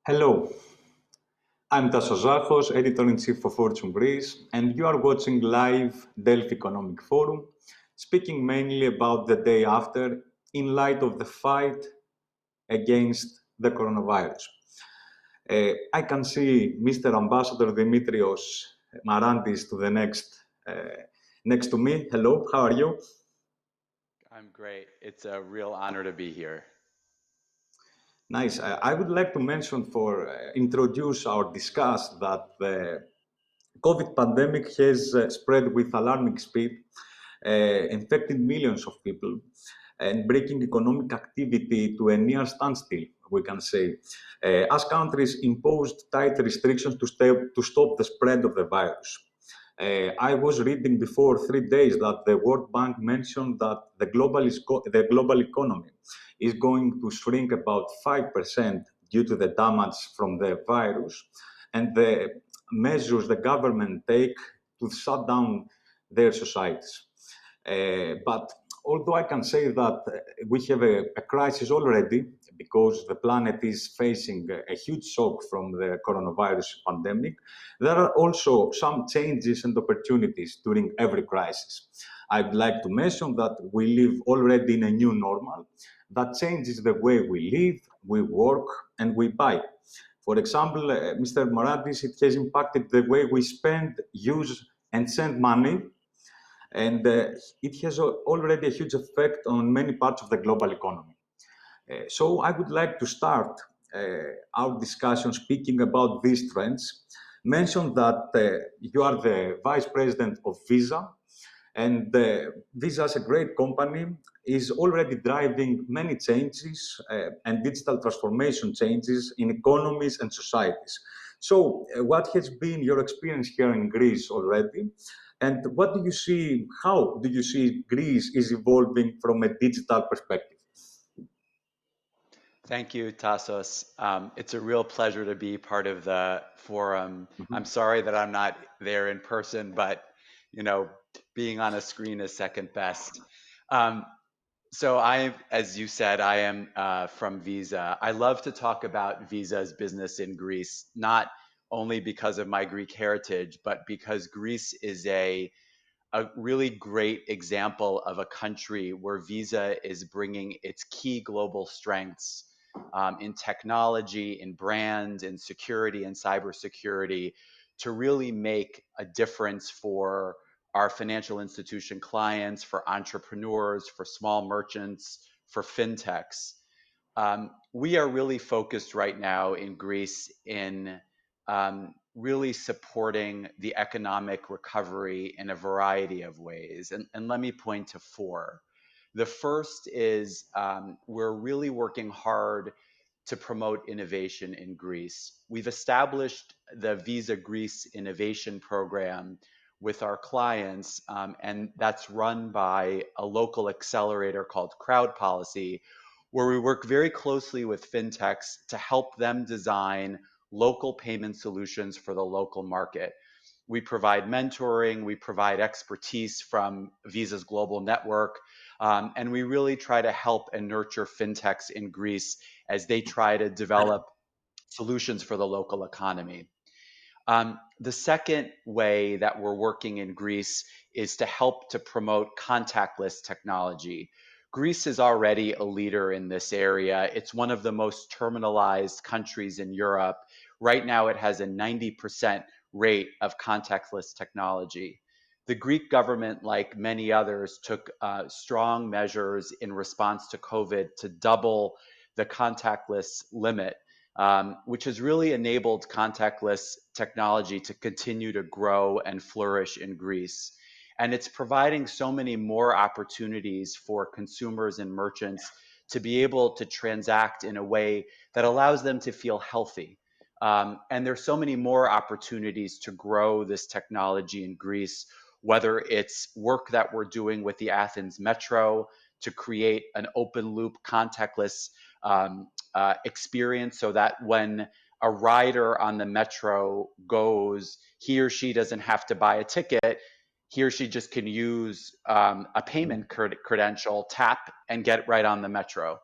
Hello, I'm Tásο Ζάχος, Editor-in-Chief for Fortune Greece, and you are watching live Delphi Economic Forum, speaking mainly about the day after in light of the fight against the coronavirus. I can see Mr. Ambassador Demetrios Marantis to the next to me. Hello, how are you? I'm great. It's a real honor to be here. Nice. I would like to mention introduce or discuss that the COVID pandemic has spread with alarming speed, infecting millions of people and bringing economic activity to a near standstill, we can say, as countries imposed tight restrictions to stop the spread of the virus. I was reading before 3 days that the World Bank mentioned that the global economy is going to shrink about 5% due to the damage from the virus, and the measures the government take to shut down their societies. But although I can say that we have a crisis already because the planet is facing a huge shock from the coronavirus pandemic, there are also some changes and opportunities during every crisis. I'd like to mention that we live already in a new normal that changes the way we live, we work, and we buy. For example, Mr. Marantis, it has impacted the way we spend, use, and send money, and it has already a huge effect on many parts of the global economy. So I would like to start our discussion speaking about these trends. Mention that you are the Vice President of Visa, and Visa, as a great company, is already driving many changes and digital transformation changes in economies and societies. So, what has been your experience here in Greece already? And what do you see, how do you see Greece is evolving from a digital perspective? Thank you, Tassos. It's a real pleasure to be part of the forum. I'm sorry that I'm not there in person, but being on a screen is second best. So as you said, I am from Visa. I love to talk about Visa's business in Greece, not only because of my Greek heritage, but because Greece is a really great example of a country where Visa is bringing its key global strengths in technology, in brand, in security, and cybersecurity to really make a difference for our financial institution clients, for entrepreneurs, for small merchants, for fintechs. We are really focused right now in Greece in really supporting the economic recovery in a variety of ways. And let me point to four. The first is we're really working hard to promote innovation in Greece. We've established the Visa Greece Innovation Program with our clients, and that's run by a local accelerator called Crowd Policy, where we work very closely with fintechs to help them design local payment solutions for the local market. We provide mentoring, we provide expertise from Visa's global network, and we really try to help and nurture fintechs in Greece as they try to develop solutions for the local economy. The second way that we're working in Greece is to help to promote contactless technology. Greece is already a leader in this area. It's one of the most terminalized countries in Europe. Right now, it has a 90% rate of contactless technology. The Greek government, like many others, took strong measures in response to COVID to double the contactless limit, which has really enabled contactless technology to continue to grow and flourish in Greece. And it's providing so many more opportunities for consumers and merchants to be able to transact in a way that allows them to feel healthy. And there's so many more opportunities to grow this technology in Greece, whether it's work that we're doing with the Athens Metro to create an open loop contactless experience so that when a rider on the metro goes, he or she doesn't have to buy a ticket. He or she just can use a payment credential, tap, and get right on the metro.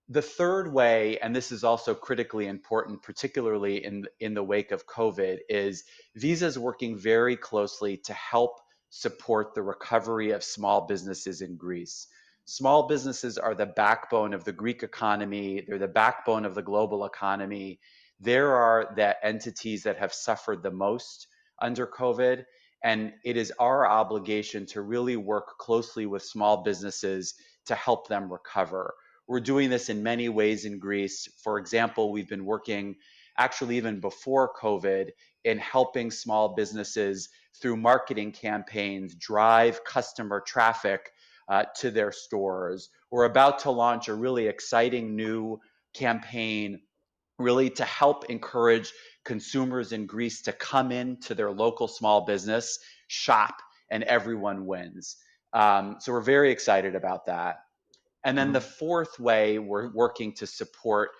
The third way, and this is also critically important, particularly in the wake of COVID, is Visa is working very closely to help support the recovery of small businesses in Greece. Small businesses are the backbone of the Greek economy. They're the backbone of the global economy. There are the entities that have suffered the most under COVID, and it is our obligation to really work closely with small businesses to help them recover. We're doing this in many ways in Greece. For example, we've been working actually even before COVID in helping small businesses through marketing campaigns drive customer traffic to their stores. We're about to launch a really exciting new campaign really to help encourage consumers in Greece to come into their local small business, shop, and everyone wins. So we're very excited about that. And then the fourth way we're working to support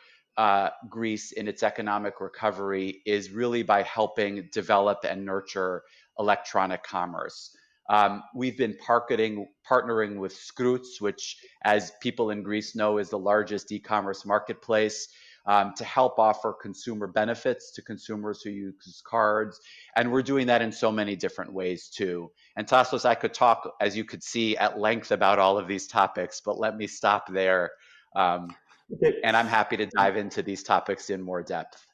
Greece in its economic recovery is really by helping develop and nurture electronic commerce. We've been partnering with Skrouts, which, as people in Greece know, is the largest e-commerce marketplace, to help offer consumer benefits to consumers who use cards. And we're doing that in so many different ways too. And Tassos, I could talk, as you could see, at length about all of these topics, but let me stop there. Okay. And I'm happy to dive into these topics in more depth.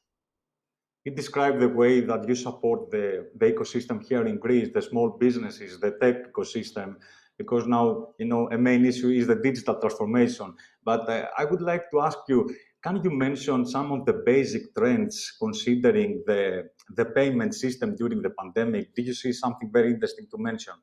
You describe the way that you support the ecosystem here in Greece, the small businesses, the tech ecosystem, because now, a main issue is the digital transformation. But I would like to ask you, can you mention some of the basic trends considering the payment system during the pandemic? Did you see something very interesting to mention?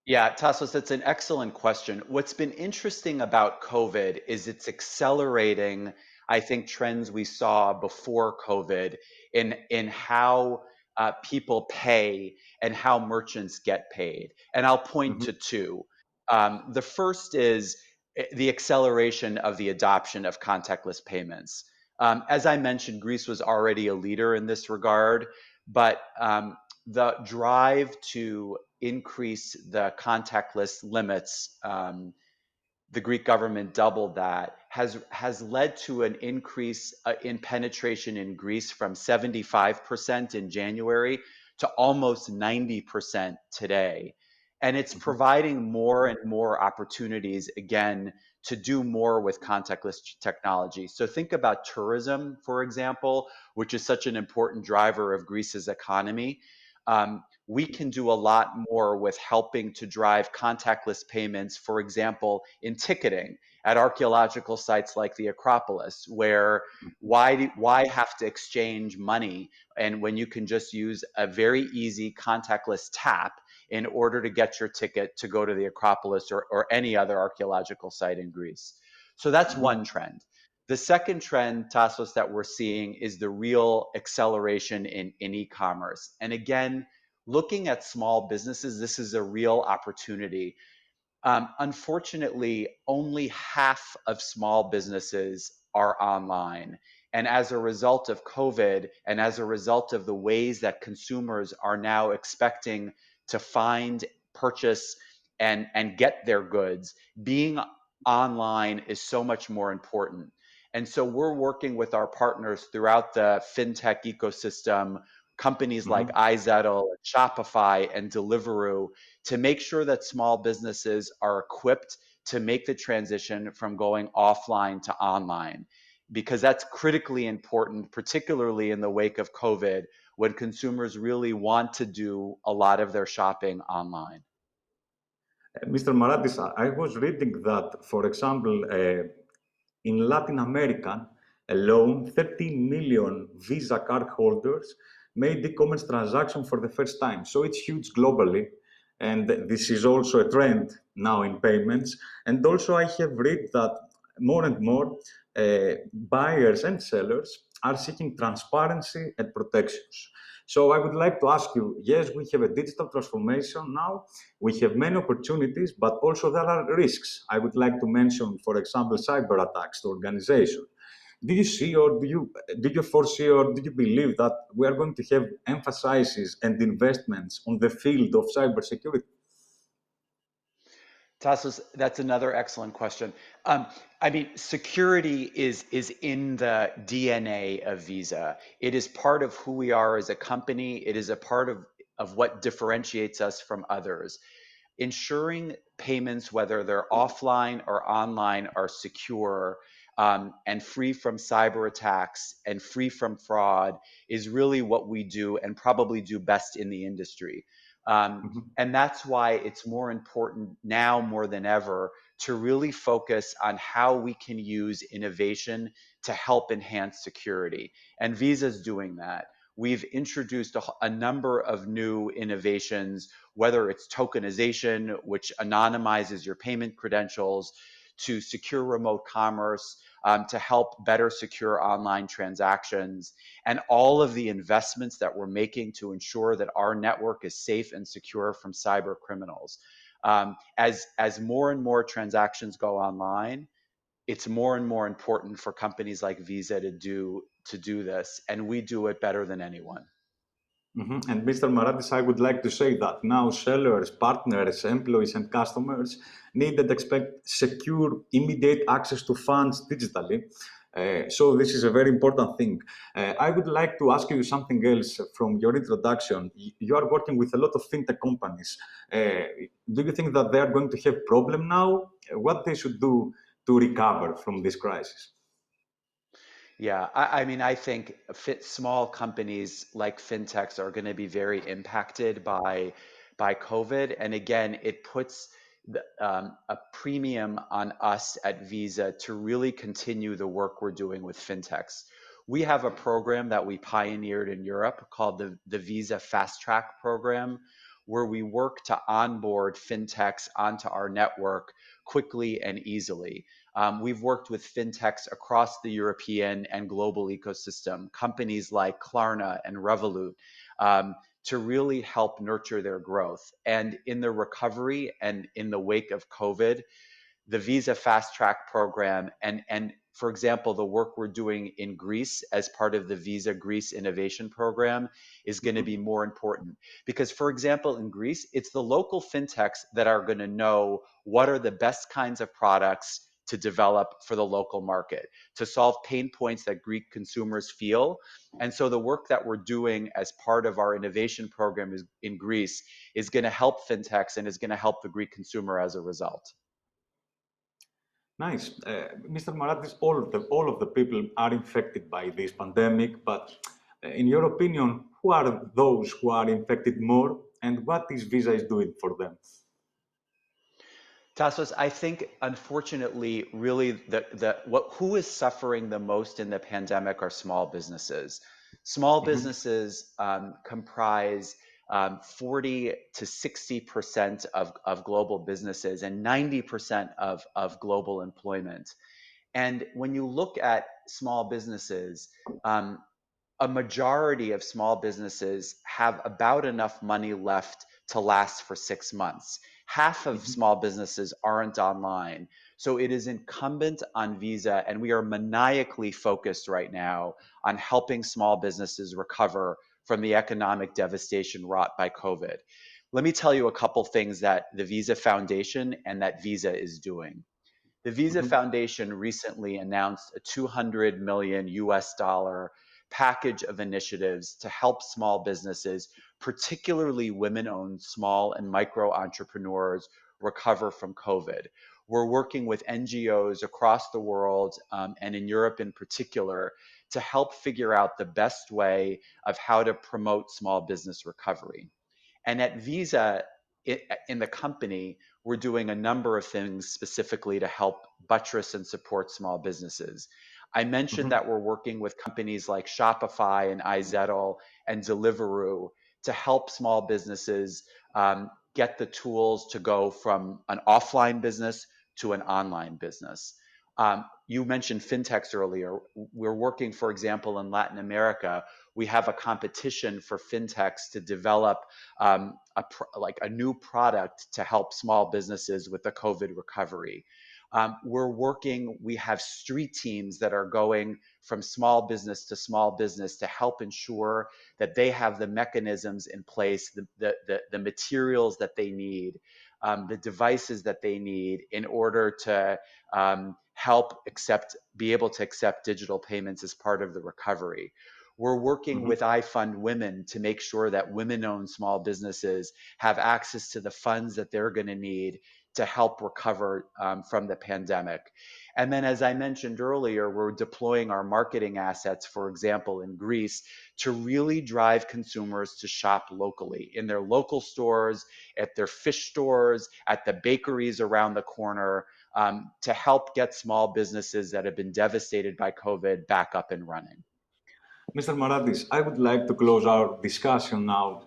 Yeah, Tassos, that's an excellent question. What's been interesting about COVID is it's accelerating, I think, trends we saw before COVID in how people pay and how merchants get paid. And I'll point to two. The first is the acceleration of the adoption of contactless payments. As I mentioned, Greece was already a leader in this regard, but the drive to increase the contactless limits, the Greek government doubled that, has led to an increase in penetration in Greece from 75% in January to almost 90% today. And it's providing more and more opportunities, again, to do more with contactless technology. So think about tourism, for example, which is such an important driver of Greece's economy. We can do a lot more with helping to drive contactless payments, for example, in ticketing at archaeological sites like the Acropolis, where why have to exchange money, and when you can just use a very easy contactless tap in order to get your ticket to go to the Acropolis or any other archaeological site in Greece. So that's one trend. The second trend, Tassos, that we're seeing is the real acceleration in e-commerce. And again, looking at small businesses, this is a real opportunity. Unfortunately, only half of small businesses are online. And as a result of COVID, and as a result of the ways that consumers are now expecting to find, purchase, and get their goods, being online is so much more important. And so we're working with our partners throughout the fintech ecosystem, companies like iZettle, Shopify, and Deliveroo, to make sure that small businesses are equipped to make the transition from going offline to online, because that's critically important, particularly in the wake of COVID, when consumers really want to do a lot of their shopping online. Mr. Marantis, I was reading that, for example, in Latin America alone, 13 million Visa card holders made e-commerce transaction for the first time. So it's huge globally. And this is also a trend now in payments. And also I have read that more and more buyers and sellers are seeking transparency and protections. So I would like to ask you, yes, we have a digital transformation now. We have many opportunities, but also there are risks. I would like to mention, for example, cyber attacks to organizations. Do you see, or do you foresee, or do you believe that we are going to have emphases and investments on the field of cybersecurity? Tassos, that's another excellent question. I mean, security is in the DNA of Visa. It is part of who we are as a company. It is a part of what differentiates us from others. Ensuring payments, whether they're offline or online, are secure and free from cyber attacks and free from fraud is really what we do and probably do best in the industry. And that's why it's more important now more than ever to really focus on how we can use innovation to help enhance security. And Visa's doing that. We've introduced a number of new innovations, whether it's tokenization, which anonymizes your payment credentials, to secure remote commerce, to help better secure online transactions, and all of the investments that we're making to ensure that our network is safe and secure from cyber criminals. As more and more transactions go online, it's more and more important for companies like Visa to do this, and we do it better than anyone. And Mr. Marantis, I would like to say that now sellers, partners, employees, and customers need and expect secure, immediate access to funds digitally. So this is a very important thing. I would like to ask you something else from your introduction. You are working with a lot of fintech companies. Do you think that they are going to have problem now? What they should do to recover from this crisis? Yeah, I mean, I think small companies like fintechs are going to be very impacted by COVID. And again, it puts a premium on us at Visa to really continue the work we're doing with fintechs. We have a program that we pioneered in Europe called the Visa Fast Track program, where we work to onboard fintechs onto our network quickly and easily. We've worked with fintechs across the European and global ecosystem, companies like Klarna and Revolut, to really help nurture their growth. And in the recovery and in the wake of COVID, the Visa Fast Track program and for example, the work we're doing in Greece as part of the Visa Greece Innovation Program is going to be more important. Because, for example, in Greece, it's the local fintechs that are going to know what are the best kinds of products to develop for the local market, to solve pain points that Greek consumers feel. And so the work that we're doing as part of our innovation program in Greece is going to help fintechs and is going to help the Greek consumer as a result. Nice. Mr. Marantis, all of the people are infected by this pandemic, but in your opinion, who are those who are infected more and what is Visa is doing for them? Tassos, I think, unfortunately, really, who is suffering the most in the pandemic are small businesses. Small businesses comprise 40 to 60% of global businesses and 90% of global employment. And when you look at small businesses, a majority of small businesses have about enough money left to last for 6 months. Half of small businesses aren't online. So it is incumbent on Visa, and we are maniacally focused right now on helping small businesses recover from the economic devastation wrought by COVID. Let me tell you a couple things that the Visa Foundation and that Visa is doing. The Visa Foundation recently announced a $200 million package of initiatives to help small businesses, particularly women-owned small and micro entrepreneurs, recover from COVID. We're working with NGOs across the world and in Europe in particular to help figure out the best way of how to promote small business recovery. And at Visa, in the company, we're doing a number of things specifically to help buttress and support small businesses. I mentioned that we're working with companies like Shopify and iZettle and Deliveroo to help small businesses get the tools to go from an offline business to an online business. You mentioned fintechs earlier. We're working, for example, in Latin America. We have a competition for fintechs to develop a new product to help small businesses with the COVID recovery. We have street teams that are going from small business to help ensure that they have the mechanisms in place, the materials that they need the devices that they need in order to be able to accept digital payments as part of the recovery. We're working with I Fund Women to make sure that women-owned small businesses have access to the funds that they're going to need to help recover from the pandemic. And then, as I mentioned earlier, we're deploying our marketing assets, for example, in Greece, to really drive consumers to shop locally in their local stores, at their fish stores, at the bakeries around the corner, to help get small businesses that have been devastated by COVID back up and running. Mr. Marantis, I would like to close our discussion now,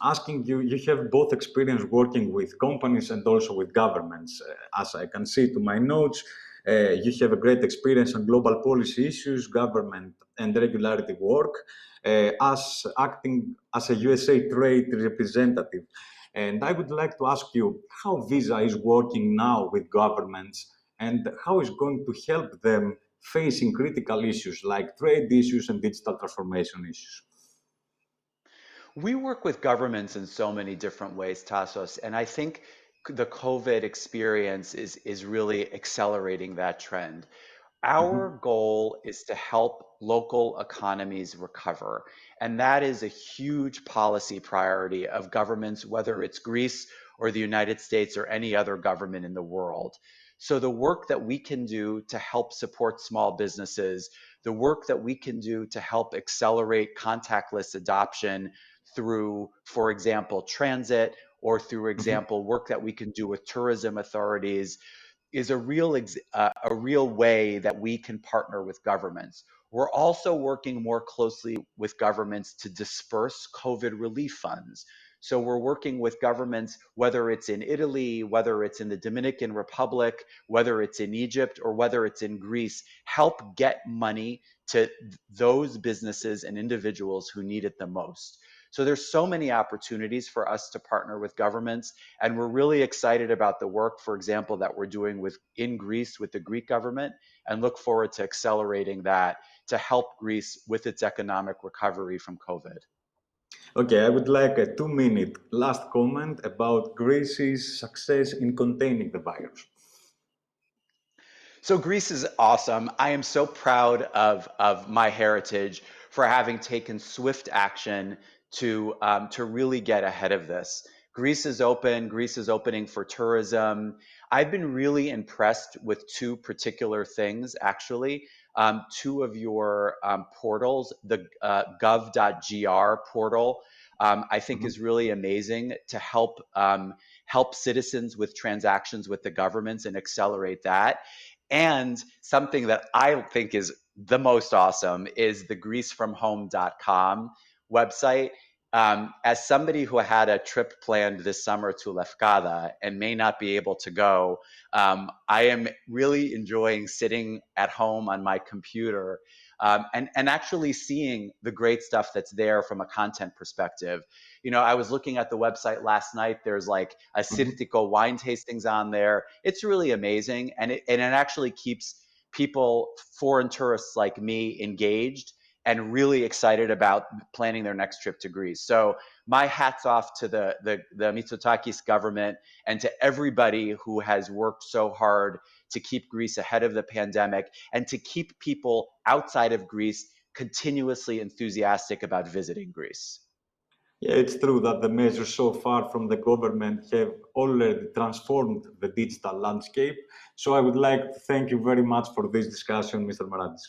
asking you, you have both experience working with companies and also with governments. As I can see to my notes, you have a great experience on global policy issues, government and regulatory work, as acting as a USA trade representative. And I would like to ask you how Visa is working now with governments and how it's going to help them facing critical issues like trade issues and digital transformation issues. We work with governments in so many different ways, Tassos, and I think the COVID experience is really accelerating that trend. Our goal is to help local economies recover, and that is a huge policy priority of governments, whether it's Greece or the United States or any other government in the world. So the work that we can do to help support small businesses, the work that we can do to help accelerate contactless adoption through, for example, transit, or through example, work that we can do with tourism authorities, is a real way that we can partner with governments. We're also working more closely with governments to disperse COVID relief funds. So we're working with governments, whether it's in Italy, whether it's in the Dominican Republic, whether it's in Egypt, or whether it's in Greece, help get money to those businesses and individuals who need it the most. So there's so many opportunities for us to partner with governments, and we're really excited about the work, for example, that we're doing in Greece with the Greek government, and look forward to accelerating that to help Greece with its economic recovery from COVID. Okay, I would like a 2-minute last comment about Greece's success in containing the virus. So Greece is awesome. I am so proud of my heritage for having taken swift action to really get ahead of this. Greece is open. Greece is opening for tourism. I've been really impressed with two particular things, actually. Two of your portals, the gov.gr portal, I think is really amazing to help citizens with transactions with the governments and accelerate that. And something that I think is the most awesome is the greecefromhome.com website. As somebody who had a trip planned this summer to Lefkada and may not be able to go, I am really enjoying sitting at home on my computer and actually seeing the great stuff that's there from a content perspective. You know, I was looking at the website last night. There's like a Sirtiko wine tastings on there. It's really amazing. And it actually keeps people, foreign tourists like me, engaged and really excited about planning their next trip to Greece. So my hat's off to the Mitsotakis government and to everybody who has worked so hard to keep Greece ahead of the pandemic and to keep people outside of Greece continuously enthusiastic about visiting Greece. Yeah, it's true that the measures so far from the government have already transformed the digital landscape. So I would like to thank you very much for this discussion, Mr. Marantis.